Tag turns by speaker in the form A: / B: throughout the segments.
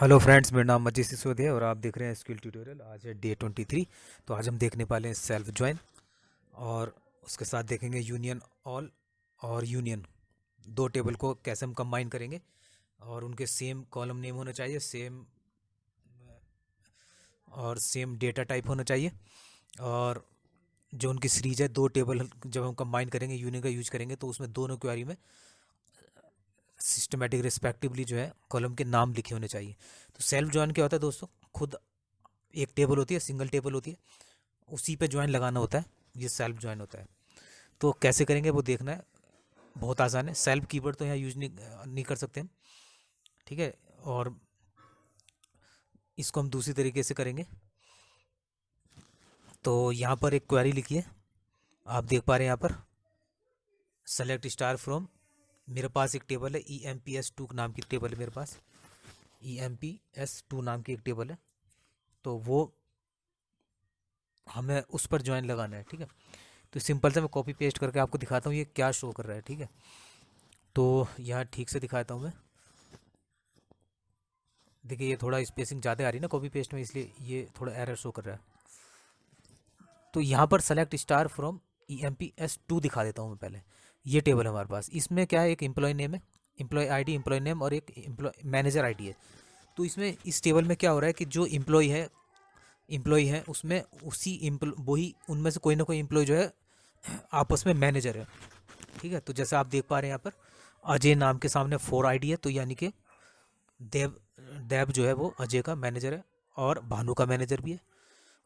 A: Hello friends, मेरा नाम मजीद सिसोदिया है और आप देख रहे हैं स्किल ट्यूटोरियल। आज है डे 23। तो आज हम देखने वाले हैं सेल्फ ज्वाइन, और उसके साथ देखेंगे यूनियन ऑल और यूनियन। दो टेबल को कैसे हम कंबाइन करेंगे, और उनके सेम कॉलम नेम होना चाहिए, सेम और सेम डेटा टाइप होना चाहिए। और जो उनकी सीरीज है, दो टेबल जब हम कंबाइन करेंगे, यूनियन का यूज करेंगे, तो उसमें दोनों क्वेरी में सिस्टमेटिक रिस्पेक्टिवली जो है कॉलम के नाम लिखे होने चाहिए। तो सेल्फ ज्वाइन क्या होता है दोस्तों? खुद एक टेबल होती है, सिंगल टेबल होती है, उसी पे ज्वाइन लगाना होता है, ये सेल्फ ज्वाइन होता है। तो कैसे करेंगे वो देखना है। बहुत आसान है। सेल्फ कीवर्ड तो यहाँ यूज नहीं कर सकते हम, ठीक है। और इसको हम दूसरी तरीके से करेंगे। तो यहाँ पर एक क्वेरी लिखिए, आप देख पा रहे हैं यहाँ पर सेलेक्ट स्टार फ्रॉम। मेरे पास एक टेबल है, EMPS2 नाम की टेबल है मेरे पास। EMPS2 नाम की एक टेबल है, तो वो हमें उस पर ज्वाइन लगाना है, ठीक है। तो सिंपल से मैं कॉपी पेस्ट करके आपको दिखाता हूँ ये क्या शो कर रहा है, ठीक है। तो यहाँ ठीक से दिखाता हूँ मैं। देखिए ये थोड़ा स्पेसिंग ज़्यादा आ रही है ना कॉपी पेस्ट में, इसलिए ये थोड़ा एरर शो कर रहा है। तो यहाँ पर सेलेक्ट स्टार फ्रॉम EMPS2 दिखा देता हूँ मैं पहले। ये टेबल है हमारे पास, इसमें क्या है, एक एम्प्लॉय नेम है, एम्प्लॉय आईडी, एम्प्लॉय नेम, और एक एम्प्लॉय मैनेजर आईडी है। तो इसमें इस टेबल में क्या हो रहा है कि जो एम्प्लॉय है उसमें वही उनमें से कोई ना कोई एम्प्लॉय जो है आपस में मैनेजर है, ठीक है। तो जैसे आप देख पा रहे हैं यहाँ पर अजय नाम के सामने 4 ID है, तो यानी कि देव देव जो है वो अजय का मैनेजर है, और भानु का मैनेजर भी है।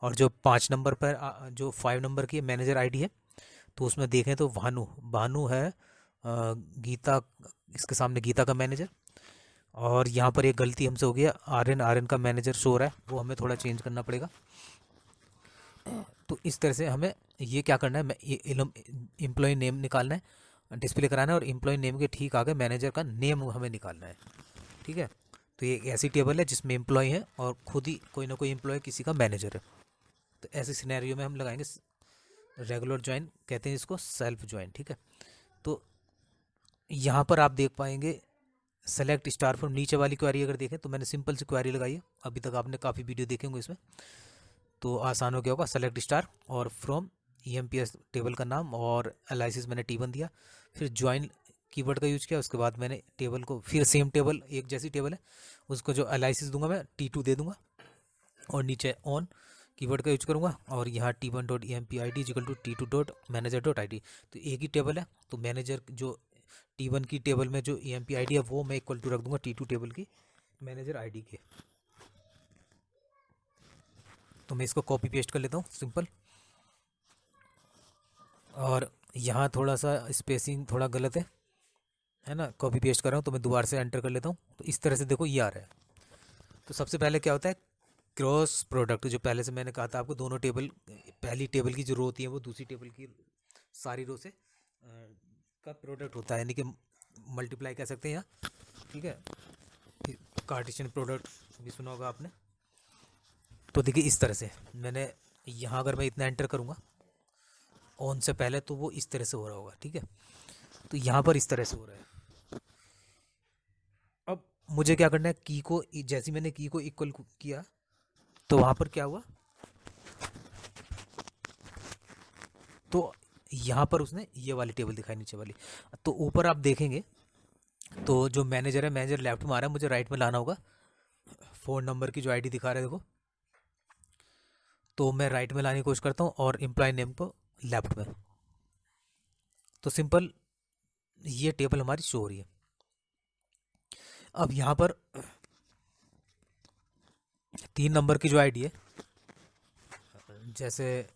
A: और जो 5 नंबर पर जो 5 नंबर की मैनेजर आईडी है, तो उसमें देखें तो भानु भानु है, गीता, इसके सामने गीता का मैनेजर। और यहाँ पर एक गलती हमसे हो गया, आर्यन आर्यन का मैनेजर शो हो रहा है, वो हमें थोड़ा चेंज करना पड़ेगा। तो इस तरह से हमें ये क्या करना है, मैं एम्प्लॉय नेम निकालना है, डिस्प्ले कराना है, और एम्प्लॉय नेम के ठीक आगे मैनेजर का नेम हमें निकालना है, ठीक है। तो ये एक ऐसी टेबल है जिसमें एम्प्लॉय है और खुद ही कोई ना कोई एम्प्लॉय किसी का मैनेजर है। तो ऐसे सिनेरियो में हम लगाएंगे रेगुलर ज्वाइन, कहते हैं इसको सेल्फ ज्वाइन, ठीक है। तो यहाँ पर आप देख पाएंगे सेलेक्ट स्टार फ्रॉम, नीचे वाली क्वेरी अगर देखें तो मैंने सिंपल सी क्वेरी लगाई है। अभी तक आपने काफ़ी वीडियो देखे होंगे इसमें, तो आसान हो गया होगा। सेलेक्ट स्टार और फ्रॉम EMPS टेबल का नाम, और एलाइसिस मैंने T1 दिया, फिर ज्वाइन कीवर्ड का यूज किया। उसके बाद मैंने टेबल को फिर सेम टेबल, एक जैसी टेबल है, उसको जो एलाइसिस दूंगा मैं T2 दे दूंगा, और नीचे ऑन कीवर्ड का यूज करूंगा, और यहाँ T1.empid इक्वल टू T2.manager.id। तो एक ही टेबल है, तो मैनेजर जो T1 की टेबल में जो EMPID है वो मैं इक्वल टू रख दूंगा T2 टेबल की मैनेजर आईडी के। तो मैं इसको कॉपी पेस्ट कर लेता हूँ सिंपल। और यहाँ थोड़ा सा स्पेसिंग थोड़ा गलत है ना, कॉपी पेस्ट कर रहा हूँ, तो मैं दोबारा से एंटर कर लेता हूँ। तो इस तरह से देखो ये आ रहा है। तो सबसे पहले क्या होता है, क्रॉस प्रोडक्ट, जो पहले से मैंने कहा था आपको, दोनों टेबल, पहली टेबल की जो रो होती है वो दूसरी टेबल की सारी रो से का प्रोडक्ट होता है, यानी कि मल्टीप्लाई कह सकते हैं यहाँ, ठीक है। कार्टेशियन प्रोडक्ट भी सुना होगा आपने। तो देखिए इस तरह से मैंने यहाँ, अगर मैं इतना एंटर करूँगा ऑन से पहले, तो वो इस तरह से हो रहा होगा, ठीक है। तो यहाँ पर इस तरह से हो रहा है। अब मुझे क्या करना है, की को जैसे मैंने की को इक्वल किया, तो वहाँ पर क्या हुआ, तो यहाँ पर उसने ये वाली टेबल दिखाई, नीचे वाली। तो ऊपर आप देखेंगे तो जो मैनेजर है, मैनेजर लेफ्ट में आ रहा है, मुझे राइट में लाना होगा। 4 नंबर की जो आईडी दिखा रहा है देखो, तो मैं राइट में लाने की कोशिश करता हूँ, और एम्प्लॉय नेम को लेफ्ट में। तो सिंपल ये टेबल हमारी शो हो रही है। अब यहाँ पर 3 नंबर की जो आईडी है, जैसे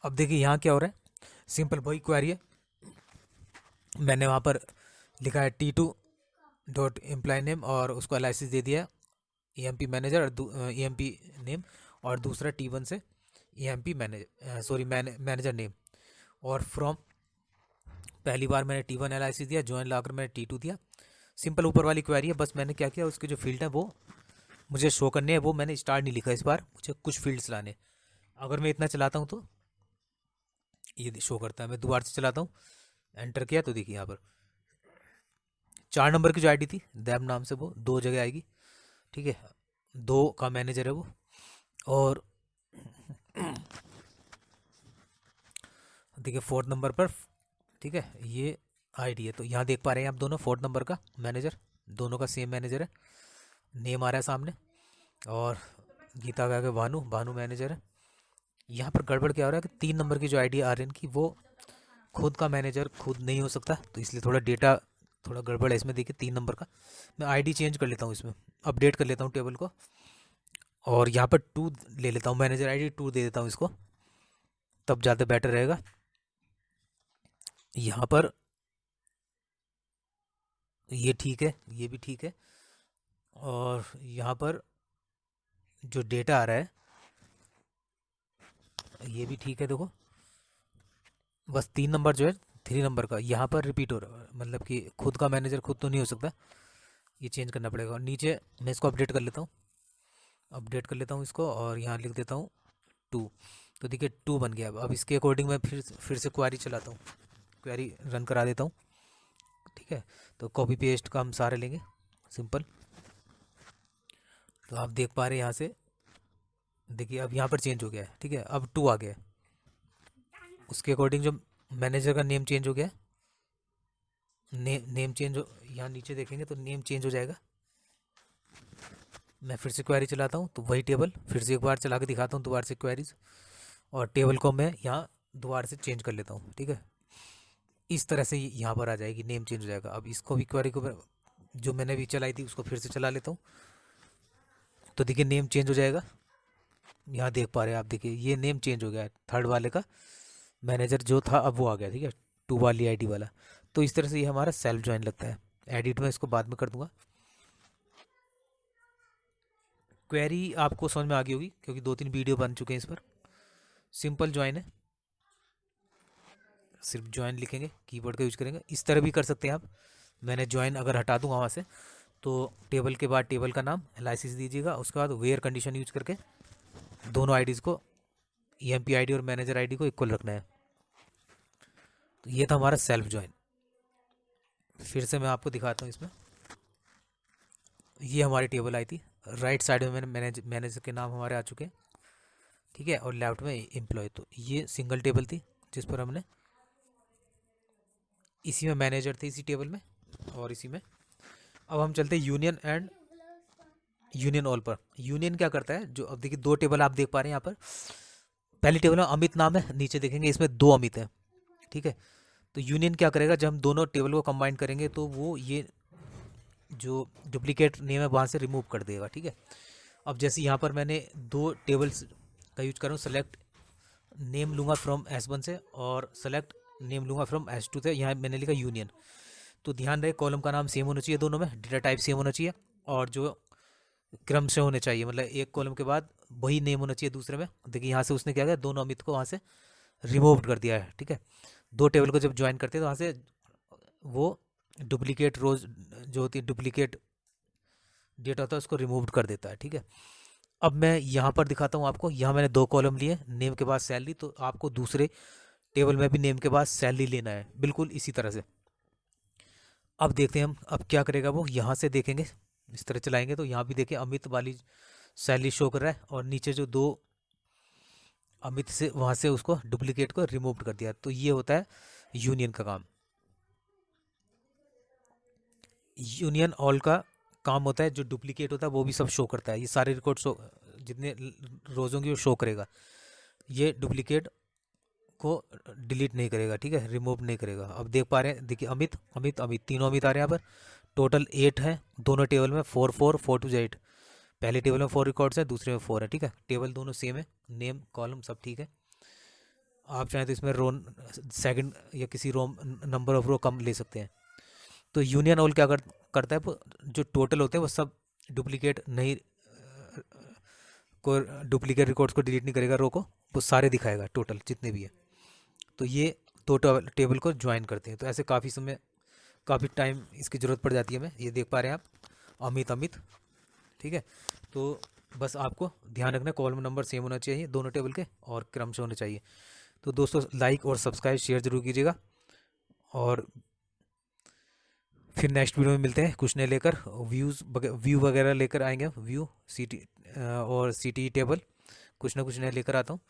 A: अब देखिए यहाँ क्या हो रहा है, सिंपल वही क्वेरी है, मैंने वहाँ पर लिखा है T2.एम्प्लॉय नेम, और उसको एलाइसिस दे दिया EMP मैनेजर और EMP नेम, और दूसरा T1 से EMP manager, sorry manager name. और फ्रॉम, पहली बार मैंने T1 एलाइसिस दिया, ज्वाइन लाकर मैंने T2 दिया। सिंपल ऊपर वाली क्वेरी है, बस मैंने क्या किया, उसके जो फील्ड है वो मुझे शो करने हैं, वो मैंने स्टार नहीं लिखा इस बार, मुझे कुछ फील्ड्स लाने। अगर मैं इतना चलाता हूँ तो ये शो करता है। मैं दोबारा से चलाता हूँ, एंटर किया, तो देखिए यहाँ पर 4 नंबर की जो आईडी थी दैब नाम से, वो 2 जगह आएगी, ठीक है, 2 का मैनेजर है वो। और देखिए 4th नंबर पर, ठीक है, ये आईडी है। तो यहाँ देख पा रहे हैं आप दोनों 4th नंबर का मैनेजर, दोनों का सेम मैनेजर है, नेम आ रहा है सामने। और गीता का आगे भानु, भानु मैनेजर है। यहाँ पर गड़बड़ क्या हो रहा है कि 3 नंबर की जो आईडी आर्यन की, वो खुद का मैनेजर खुद नहीं हो सकता, तो इसलिए थोड़ा डेटा थोड़ा गड़बड़ है इसमें। देखिए 3 नंबर का मैं आईडी चेंज कर लेता हूँ, इसमें अपडेट कर लेता हूँ टेबल को, और यहाँ पर 2 ले लेता हूँ, मैनेजर आईडी 2 दे देता हूँ इसको, तब ज़्यादा बेटर रहेगा। यहाँ पर ये ठीक है, ये भी ठीक है। और यहाँ पर जो डेटा आ रहा है ये भी ठीक है। देखो बस 3 नंबर जो है 3 नंबर का यहाँ पर रिपीट हो रहा है, मतलब कि खुद का मैनेजर खुद तो नहीं हो सकता, ये चेंज करना पड़ेगा। और नीचे मैं इसको अपडेट कर लेता हूँ, अपडेट कर लेता हूँ इसको, और यहाँ लिख देता हूँ 2। तो देखिए 2 बन गया। अब इसके अकॉर्डिंग मैं फिर से क्वेरी चलाता हूँ, क्वेरी रन करा देता हूँ, ठीक है। तो कॉपी पेस्ट का हम सारे लेंगे, सिंपल। तो आप देख पा रहे हैं यहाँ से, देखिए अब यहाँ पर चेंज हो गया है, ठीक है, अब 2 आ गया है। उसके अकॉर्डिंग जो मैनेजर का नेम चेंज हो गया है, नेम चेंज हो, यहाँ नीचे देखेंगे तो नेम चेंज हो जाएगा। मैं फिर से क्वेरी चलाता हूँ तो वही टेबल फिर से एक बार चला के दिखाता हूँ दोबारा से क्वेरीज, और टेबल को मैं यहाँ दोबारा से चेंज कर लेता हूँ, ठीक है। इस तरह से यहाँ पर आ जाएगी, नेम चेंज हो जाएगा। अब इसको भी क्वेरी को जो मैंने भी चलाई थी उसको फिर से चला लेता हूँ, तो देखिए नेम चेंज हो जाएगा। यहाँ देख पा रहे हैं आप, देखिए ये नेम चेंज हो गया है, 3rd वाले का मैनेजर जो था अब वो आ गया, ठीक है, 2 वाली आईडी वाला। तो इस तरह से ये हमारा सेल्फ ज्वाइन लगता है। एडिट में इसको बाद में कर दूंगा। क्वेरी आपको समझ में आ गई होगी क्योंकि 2-3 वीडियो बन चुके हैं इस पर। सिंपल ज्वाइन है, सिर्फ ज्वाइन लिखेंगे, कीवर्ड का यूज करेंगे। इस तरह भी कर सकते हैं आप। मैंने ज्वाइन अगर हटा दूंगा वहाँ से, तो टेबल के बाद टेबल का नाम एलाइसिस दीजिएगा, उसके बाद वेयर कंडीशन यूज करके दोनों आईडीज़ को, EMP आईडी और मैनेजर आईडी को इक्वल रखना है। तो ये था हमारा सेल्फ ज्वाइन। फिर से मैं आपको दिखाता हूँ इसमें, ये हमारी टेबल आई थी, राइट साइड में मैंने मैनेजर के नाम हमारे आ चुके हैं, ठीक है, और लेफ्ट में एम्प्लॉय। तो ये सिंगल टेबल थी जिस पर हमने, इसी में मैनेजर थे इसी टेबल में, और इसी में। अब हम चलते हैं यूनियन एंड यूनियन ऑल पर। यूनियन क्या करता है, जो अब देखिए 2 टेबल आप देख पा रहे हैं यहाँ पर। पहली टेबल में अमित नाम है, नीचे देखेंगे इसमें 2 अमित हैं, ठीक है। तो यूनियन क्या करेगा, जब हम दोनों टेबल को कंबाइन करेंगे तो वो ये जो डुप्लीकेट नेम है वहाँ से रिमूव कर देगा, ठीक है। अब जैसे यहाँ पर मैंने 2 टेबल्स का यूज कर रहा हूँ, सेलेक्ट नेम लूँगा फ्रॉम S1 से और सेलेक्ट नेम लूँगा फ्रॉम S2 से। यहाँ मैंने लिखा यूनियन। तो ध्यान रहे कॉलम का नाम सेम होना चाहिए दोनों में, डेटा टाइप सेम होना चाहिए, और जो क्रम से होने चाहिए, मतलब एक कॉलम के बाद वही नेम होना चाहिए दूसरे में। देखिए यहाँ से उसने क्या किया, दोनों अमित को वहाँ से रिमूव कर दिया है, ठीक है। 2 टेबल को जब ज्वाइन करते हैं तो वहाँ से वो डुप्लीकेट रोज जो होती है, डुप्लीकेट डेटा होता है, उसको रिमूव कर देता है, ठीक है। अब मैं यहाँ पर दिखाता हूँ आपको, यहाँ मैंने 2 कॉलम लिए, नेम के बाद सैलरी, तो आपको दूसरे टेबल में भी नेम के बाद सैलरी लेना है, बिल्कुल इसी तरह से। अब देखते हैं हम अब क्या करेगा वो, यहाँ से देखेंगे इस तरह चलाएंगे तो यहाँ भी देखिए अमित वाली सैलरी शो कर रहा है, और नीचे जो 2 अमित से वहाँ से उसको डुप्लीकेट को रिमूव कर दिया। तो ये होता है यूनियन का काम। यूनियन ऑल का काम होता है जो डुप्लीकेट होता है वो भी सब शो करता है, ये सारे रिकॉर्ड शो, जितने रोज़ होंगे वो शो करेगा, ये डुप्लीकेट को डिलीट नहीं करेगा, ठीक है, रिमूव नहीं करेगा। अब देख पा रहे हैं, देखिए अमित अमित अमित, तीनों अमित आ रहे हैं यहाँ पर। टोटल 8 है दोनों टेबल में, 4 4 4 2 8। पहले टेबल में 4 रिकॉर्ड्स है, दूसरे में 4 है, ठीक है। टेबल दोनों सेम है, नेम कॉलम सब ठीक है। आप चाहें तो इसमें रो सेकंड या किसी रो नंबर ऑफ रो कम ले सकते हैं। तो यूनियन ऑल क्या करता है, वो जो टोटल होते हैं वो सब डुप्लीकेट नहीं, को डुप्लीकेट रिकॉर्ड्स को डिलीट नहीं करेगा, रो को वो सारे दिखाएगा टोटल जितने भी है। तो ये 2 टेबल को ज्वाइन करते हैं। तो ऐसे काफ़ी समय काफ़ी टाइम इसकी ज़रूरत पड़ जाती है हमें। ये देख पा रहे हैं आप अमित अमित, ठीक है। तो बस आपको ध्यान रखना कॉलम नंबर सेम होना चाहिए दोनों टेबल के, और क्रम से होने चाहिए। तो दोस्तों लाइक और सब्सक्राइब शेयर जरूर कीजिएगा, और फिर नेक्स्ट वीडियो में मिलते हैं कुछ नए लेकर, व्यू वगैरह लेकर आएंगे, व्यू सी टी और सी टी टेबल कुछ ना कुछ नया लेकर आता हूँ।